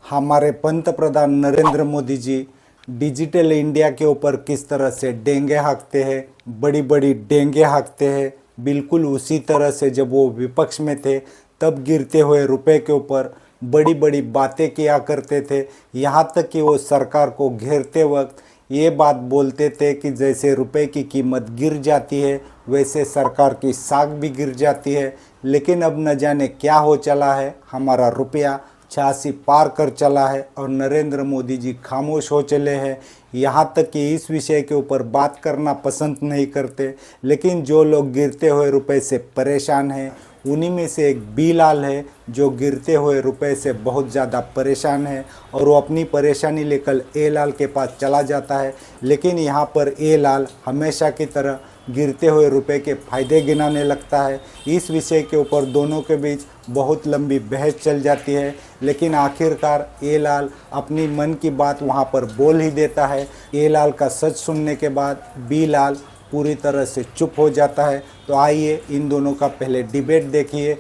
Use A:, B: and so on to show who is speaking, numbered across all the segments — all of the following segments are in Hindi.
A: हमारे पंतप्रधान नरेंद्र मोदी जी डिजिटल इंडिया के ऊपर किस तरह से डेंगे हाँकते हैं, बड़ी बड़ी डेंगे हाँकते हैं। बिल्कुल उसी तरह से जब वो विपक्ष में थे तब गिरते हुए रुपए के ऊपर बड़ी बड़ी बातें किया करते थे। यहाँ तक कि वो सरकार को घेरते वक्त ये बात बोलते थे कि जैसे रुपए की कीमत गिर जाती है वैसे सरकार की साख भी गिर जाती है। लेकिन अब न जाने क्या हो चला है, हमारा रुपया 86 पार कर चला है और नरेंद्र मोदी जी खामोश हो चले हैं। यहाँ तक कि इस विषय के ऊपर बात करना पसंद नहीं करते। लेकिन जो लोग गिरते हुए रुपए से परेशान हैं उन्हीं में से एक बी लाल है जो गिरते हुए रुपए से बहुत ज़्यादा परेशान है और वो अपनी परेशानी लेकर ए लाल के पास चला जाता है। लेकिन यहाँ पर ए लाल हमेशा की तरह गिरते हुए रुपए के फ़ायदे गिनाने लगता है। इस विषय के ऊपर दोनों के बीच बहुत लंबी बहस चल जाती है। लेकिन आखिरकार ए लाल अपनी मन की बात वहाँ पर बोल ही देता है। ए लाल का सच सुनने के बाद बी लाल पूरी तरह से चुप हो जाता है। तो आइए इन दोनों का पहले डिबेट देखिए।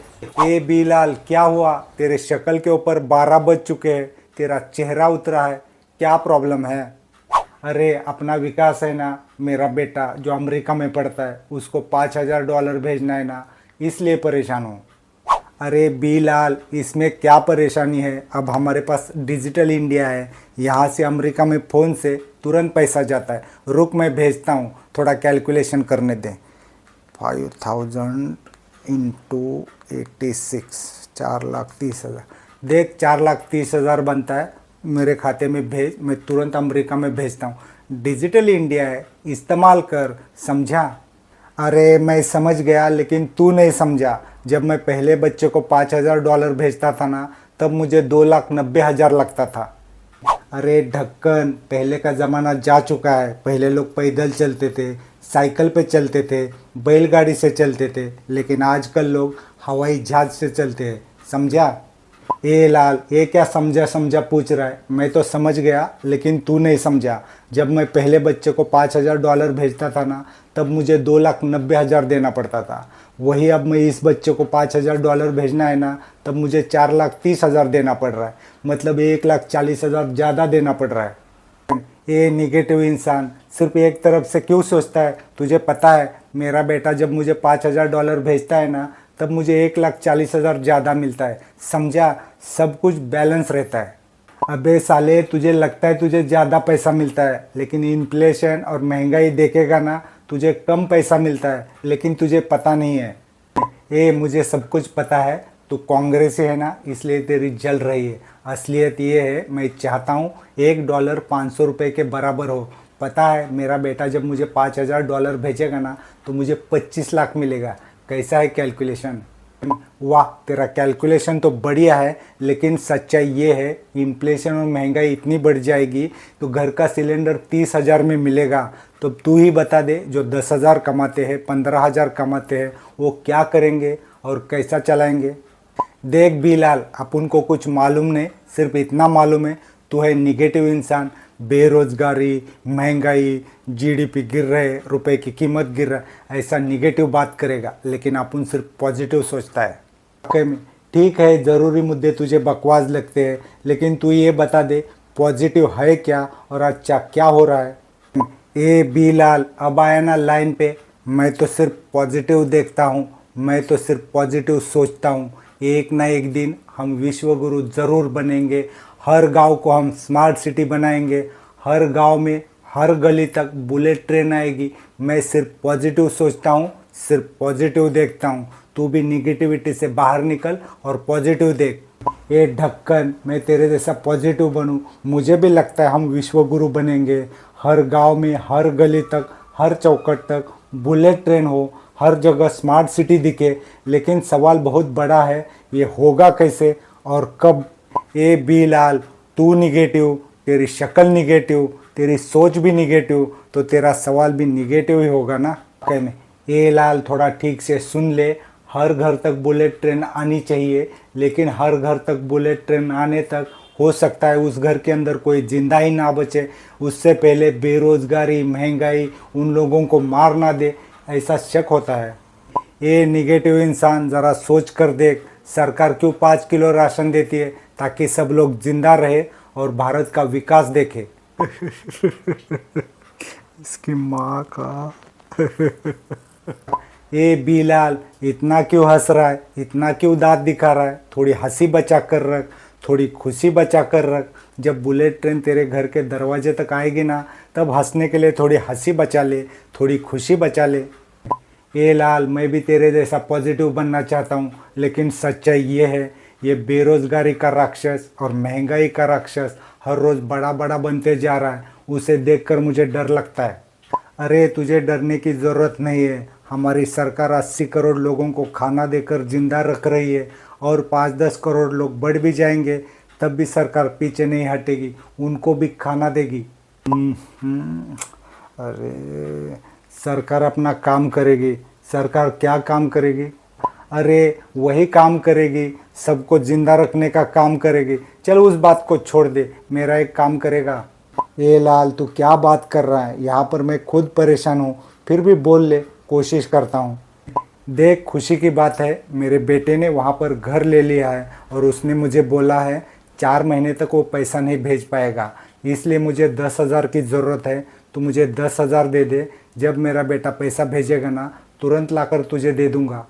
A: ए बी लाल, क्या हुआ? तेरे शक्ल के ऊपर 12 बज चुके हैं, तेरा चेहरा उतरा है, क्या प्रॉब्लम है? अरे अपना विकास है ना, मेरा बेटा जो अमेरिका में पढ़ता है उसको $5000 भेजना है ना, इसलिए परेशान हूँ। अरे बी लाल, इसमें क्या परेशानी है? अब हमारे पास डिजिटल इंडिया है, यहाँ से अमेरिका में फ़ोन से तुरंत पैसा जाता है। रुक मैं भेजता हूँ, थोड़ा कैलकुलेशन करने दें। 5000 इंटू 86, 4,30,000। देख 4,30,000 बनता है, मेरे खाते में भेज, मैं तुरंत अमेरिका में भेजता हूँ। डिजिटल इंडिया है, इस्तेमाल कर, समझा? अरे मैं समझ गया, लेकिन तू नहीं समझा। जब मैं पहले बच्चे को $5000 भेजता था ना, तब मुझे 2,90,000 लगता था। अरे ढक्कन, पहले का ज़माना जा चुका है। पहले लोग पैदल चलते थे, साइकिल पे चलते थे, बैलगाड़ी से चलते थे, लेकिन आजकल लोग हवाई जहाज से चलते हैं, समझा? ए लाल, ये क्या समझा समझा पूछ रहा है? मैं तो समझ गया, लेकिन तू नहीं समझा। जब मैं पहले बच्चे को $5000 भेजता था ना, तब मुझे 2,90,000 देना पड़ता था। वही अब मैं इस बच्चे को $5000 भेजना है ना, तब मुझे 4,30,000 देना पड़ रहा है। मतलब 1,40,000 ज़्यादा देना पड़ रहा है। ये निगेटिव इंसान सिर्फ एक तरफ से क्यों सोचता है? तुझे पता है मेरा बेटा जब मुझे $5000 भेजता है ना, तब मुझे 1,40,000 ज़्यादा मिलता है, समझा? सब कुछ बैलेंस रहता है। अबे साले, तुझे लगता है तुझे ज़्यादा पैसा मिलता है, लेकिन इन्फ्लेशन और महंगाई देखेगा ना, तुझे कम पैसा मिलता है, लेकिन तुझे पता नहीं है। ए मुझे सब कुछ पता है, तू कांग्रेसी है ना, इसलिए तेरी जल रही है। असलियत ये है, मैं चाहता हूँ $1 ₹500 के बराबर हो। पता है मेरा बेटा जब मुझे $5000 भेजेगा ना, तो मुझे 25 लाख मिलेगा। कैसा है कैलकुलेशन? वाह, तेरा कैलकुलेशन तो बढ़िया है, लेकिन सच्चाई ये है इन्फ्लेशन और महंगाई इतनी बढ़ जाएगी तो घर का सिलेंडर 30,000 में मिलेगा। तो तू ही बता दे, जो 10,000 कमाते हैं, 15,000 कमाते हैं, वो क्या करेंगे और कैसा चलाएंगे? देख भी लाल, अपन को कुछ मालूम नहीं, सिर्फ इतना मालूम है तू है निगेटिव इंसान। बेरोजगारी, महंगाई, जीडीपी गिर रहे, रुपए की कीमत गिर रहा है, ऐसा निगेटिव बात करेगा, लेकिन अपन सिर्फ पॉजिटिव सोचता है। ठीक है, ज़रूरी मुद्दे तुझे बकवास लगते हैं, लेकिन तू ये बता दे पॉजिटिव है क्या और अच्छा क्या हो रहा है? ए बी लाल, अब आया ना लाइन पे। मैं तो सिर्फ पॉजिटिव देखता हूँ, मैं तो सिर्फ पॉजिटिव सोचता हूँ। एक ना एक दिन हम विश्व गुरु ज़रूर बनेंगे। हर गांव को हम स्मार्ट सिटी बनाएंगे, हर गांव में हर गली तक बुलेट ट्रेन आएगी। मैं सिर्फ पॉजिटिव सोचता हूँ, सिर्फ पॉजिटिव देखता हूँ। तू भी निगेटिविटी से बाहर निकल और पॉजिटिव देख। ये ढक्कन, मैं तेरे जैसा पॉजिटिव बनूँ? मुझे भी लगता है हम विश्व गुरु बनेंगे। हर गांव में हर गली तक, हर चौखट तक बुलेट ट्रेन हो, हर जगह स्मार्ट सिटी दिखे। लेकिन सवाल बहुत बड़ा है, ये होगा कैसे और कब? ए बी लाल, तू निगेटिव, तेरी शक्ल निगेटिव, तेरी सोच भी निगेटिव, तो तेरा सवाल भी निगेटिव ही होगा ना। कहने ए लाल, थोड़ा ठीक से सुन ले। हर घर तक बुलेट ट्रेन आनी चाहिए, लेकिन हर घर तक बुलेट ट्रेन आने तक हो सकता है उस घर के अंदर कोई जिंदा ही ना बचे। उससे पहले बेरोजगारी, महंगाई उन लोगों को मार ना दे, ऐसा शक होता है। ये निगेटिव इंसान, ज़रा सोच कर देख, सरकार क्यों 5 किलो राशन देती है? ताकि सब लोग जिंदा रहे और भारत का विकास देखे। इसकी माँ का। ए बिलाल, इतना क्यों हंस रहा है, इतना क्यों दांत दिखा रहा है? थोड़ी हंसी बचा कर रख, थोड़ी खुशी बचा कर रख। जब बुलेट ट्रेन तेरे घर के दरवाजे तक आएगी ना, तब हंसने के लिए थोड़ी हंसी बचा ले, थोड़ी खुशी बचा ले। ए लाल, मैं भी तेरे जैसा पॉजिटिव बनना चाहता हूँ, लेकिन सच्चाई ये है, ये बेरोजगारी का राक्षस और महंगाई का राक्षस हर रोज़ बड़ा बड़ा बनते जा रहा है। उसे देखकर मुझे डर लगता है। अरे तुझे डरने की ज़रूरत नहीं है। हमारी सरकार 80 करोड़ लोगों को खाना देकर जिंदा रख रही है, और 5-10 करोड़ लोग बढ़ भी जाएंगे तब भी सरकार पीछे नहीं हटेगी, उनको भी खाना देगी। अरे सरकार अपना काम करेगी। सरकार क्या काम करेगी? अरे वही काम करेगी, सबको जिंदा रखने का काम करेगी। चल उस बात को छोड़ दे, मेरा एक काम करेगा। ए लाल, तू क्या बात कर रहा है? यहाँ पर मैं खुद परेशान हूँ, फिर भी बोल ले, कोशिश करता हूँ। देख, खुशी की बात है, मेरे बेटे ने वहाँ पर घर ले लिया है और उसने मुझे बोला है 4 महीने तक वो पैसा नहीं भेज पाएगा, इसलिए मुझे 10,000 की ज़रूरत है। तो मुझे 10,000 दे दे। जब मेरा बेटा पैसा भेजेगा ना, तुरंत लाकर तुझे दे दूँगा।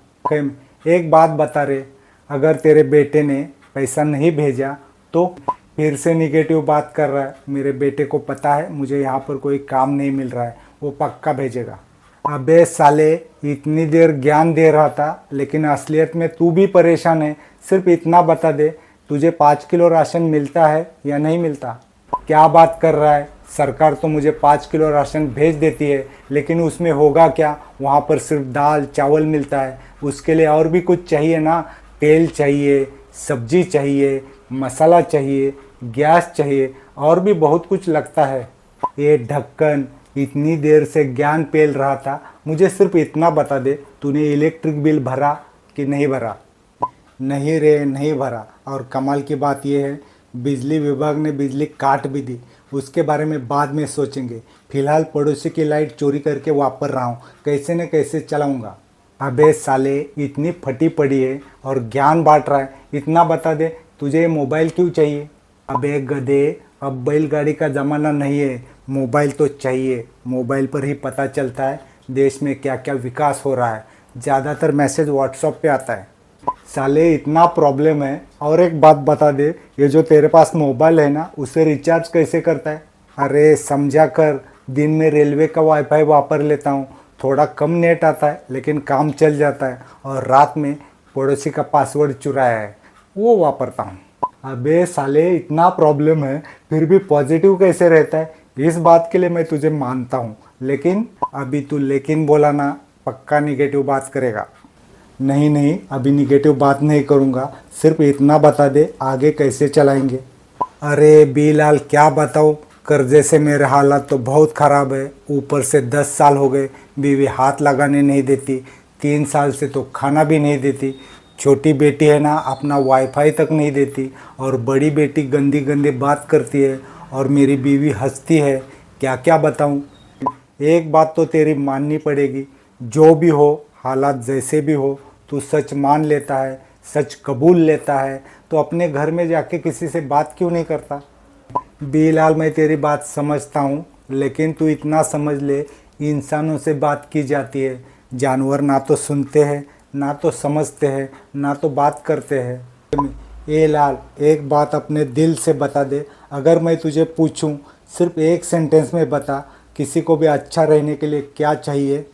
A: एक बात बता रे, अगर तेरे बेटे ने पैसा नहीं भेजा तो? फिर से निगेटिव बात कर रहा है। मेरे बेटे को पता है मुझे यहाँ पर कोई काम नहीं मिल रहा है, वो पक्का भेजेगा। अबे साले, इतनी देर ज्ञान दे रहा था, लेकिन असलियत में तू भी परेशान है। सिर्फ इतना बता दे, तुझे 5 किलो राशन मिलता है या नहीं मिलता? क्या बात कर रहा है? सरकार तो मुझे 5 किलो राशन भेज देती है, लेकिन उसमें होगा क्या? वहाँ पर सिर्फ दाल चावल मिलता है। उसके लिए और भी कुछ चाहिए ना, तेल चाहिए, सब्जी चाहिए, मसाला चाहिए, गैस चाहिए, और भी बहुत कुछ लगता है। ये ढक्कन, इतनी देर से ज्ञान पेल रहा था, मुझे सिर्फ इतना बता दे, तूने इलेक्ट्रिक बिल भरा कि नहीं भरा? नहीं रे, नहीं भरा। और कमाल की बात यह है, बिजली विभाग ने बिजली काट भी दी। उसके बारे में बाद में सोचेंगे। फिलहाल पड़ोसी की लाइट चोरी करके वापर रहा हूँ, कैसे न कैसे चलाऊँगा। अबे साले, इतनी फटी पड़ी है और ज्ञान बांट रहा है, इतना बता दे, तुझे ये मोबाइल क्यों चाहिए? अबे गधे, अब बैलगाड़ी का ज़माना नहीं है, मोबाइल तो चाहिए। मोबाइल पर ही पता चलता है देश में क्या क्या विकास हो रहा है। ज़्यादातर मैसेज व्हाट्सएप पे आता है। साले, इतना प्रॉब्लम है। और एक बात बता दे, ये जो तेरे पास मोबाइल है ना, उसे रिचार्ज कैसे करता है? अरे समझा कर, दिन में रेलवे का वाईफाई वापर लेता हूँ, थोड़ा कम नेट आता है लेकिन काम चल जाता है, और रात में पड़ोसी का पासवर्ड चुराया है, वो वापरता हूँ। अबे साले, इतना प्रॉब्लम है फिर भी पॉजिटिव कैसे रहता है? इस बात के लिए मैं तुझे मानता हूँ, लेकिन अभी तू लेकिन बोला ना, पक्का निगेटिव बात करेगा। नहीं नहीं, अभी निगेटिव बात नहीं करूँगा, सिर्फ इतना बता दे आगे कैसे चलाएंगे। अरे बिलाल, क्या बताऊँ, कर्जे से मेरे हालात तो बहुत ख़राब है। ऊपर से 10 साल हो गए, बीवी हाथ लगाने नहीं देती, 3 साल से तो खाना भी नहीं देती। छोटी बेटी है ना, अपना वाईफाई तक नहीं देती, और बड़ी बेटी गंदी गंदी बात करती है, और मेरी बीवी हंसती है। क्या क्या बताऊँ। एक बात तो तेरी माननी पड़ेगी, जो भी हो, हालात जैसे भी हो, तू सच मान लेता है, सच कबूल लेता है, तो अपने घर में जाके किसी से बात क्यों नहीं करता? बिलाल, मैं तेरी बात समझता हूँ, लेकिन तू इतना समझ ले, इंसानों से बात की जाती है, जानवर ना तो सुनते हैं, ना तो समझते हैं, ना तो बात करते हैं। ए लाल, एक बात अपने दिल से बता दे, अगर मैं तुझे पूछूं, सिर्फ एक सेंटेंस में बता, किसी को भी अच्छा रहने के लिए क्या चाहिए?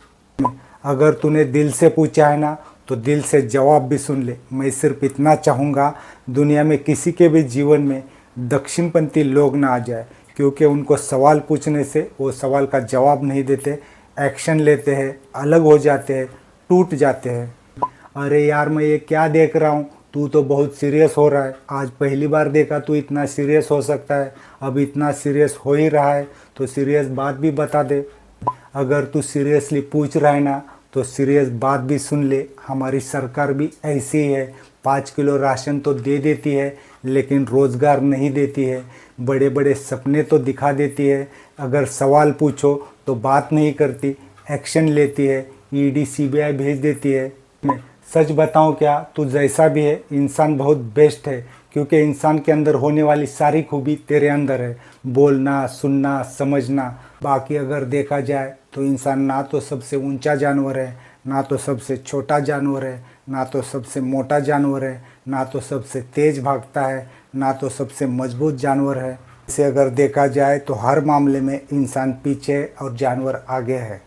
A: अगर तूने दिल से पूछा है ना, तो दिल से जवाब भी सुन ले। मैं सिर्फ इतना चाहूँगा, दुनिया में किसी के भी जीवन में दक्षिणपंथी लोग ना आ जाए, क्योंकि उनको सवाल पूछने से वो सवाल का जवाब नहीं देते, एक्शन लेते हैं, अलग हो जाते हैं, टूट जाते हैं। अरे यार, मैं ये क्या देख रहा हूँ, तू तो बहुत सीरियस हो रहा है। आज पहली बार देखा तू इतना सीरियस हो सकता है। अब इतना सीरियस हो ही रहा है तो सीरियस बात भी बता दे। अगर तू सीरियसली पूछ रहा है ना, तो सीरियस बात भी सुन ले। हमारी सरकार भी ऐसी ही है, 5 किलो राशन तो दे देती है, लेकिन रोज़गार नहीं देती है। बड़े बड़े सपने तो दिखा देती है, अगर सवाल पूछो तो बात नहीं करती, एक्शन लेती है, ईडी सीबीआई भेज देती है। मैं सच बताऊं क्या, तू जैसा भी है, इंसान बहुत बेस्ट है, क्योंकि इंसान के अंदर होने वाली सारी खूबी तेरे अंदर है, बोलना, सुनना, समझना। बाकी अगर देखा जाए तो इंसान ना तो सबसे ऊंचा जानवर है, ना तो सबसे छोटा जानवर है, ना तो सबसे मोटा जानवर है, ना तो सबसे तेज भागता है, ना तो सबसे मजबूत जानवर है। इसे अगर देखा जाए तो हर मामले में इंसान पीछे और जानवर आगे है।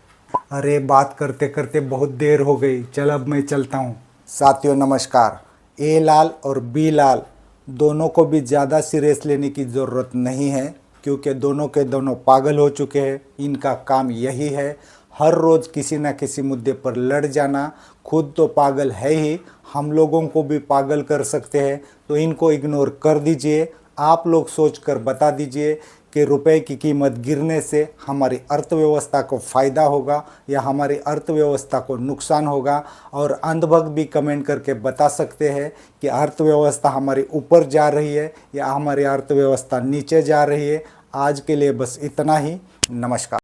A: अरे बात करते करते बहुत देर हो गई, चल अब मैं चलता हूँ। साथियों नमस्कार। ए लाल और बी लाल दोनों को भी ज़्यादा सीरियस लेने की ज़रूरत नहीं है, क्योंकि दोनों के दोनों पागल हो चुके हैं। इनका काम यही है हर रोज़ किसी न किसी मुद्दे पर लड़ जाना। खुद तो पागल है ही, हम लोगों को भी पागल कर सकते हैं। तो इनको इग्नोर कर दीजिए। आप लोग सोच कर बता दीजिए कि रुपए की कीमत गिरने से हमारी अर्थव्यवस्था को फ़ायदा होगा या हमारी अर्थव्यवस्था को नुकसान होगा। और अंधभक्त भी कमेंट करके बता सकते हैं कि अर्थव्यवस्था हमारी ऊपर जा रही है या हमारी अर्थव्यवस्था नीचे जा रही है। आज के लिए बस इतना ही। नमस्कार।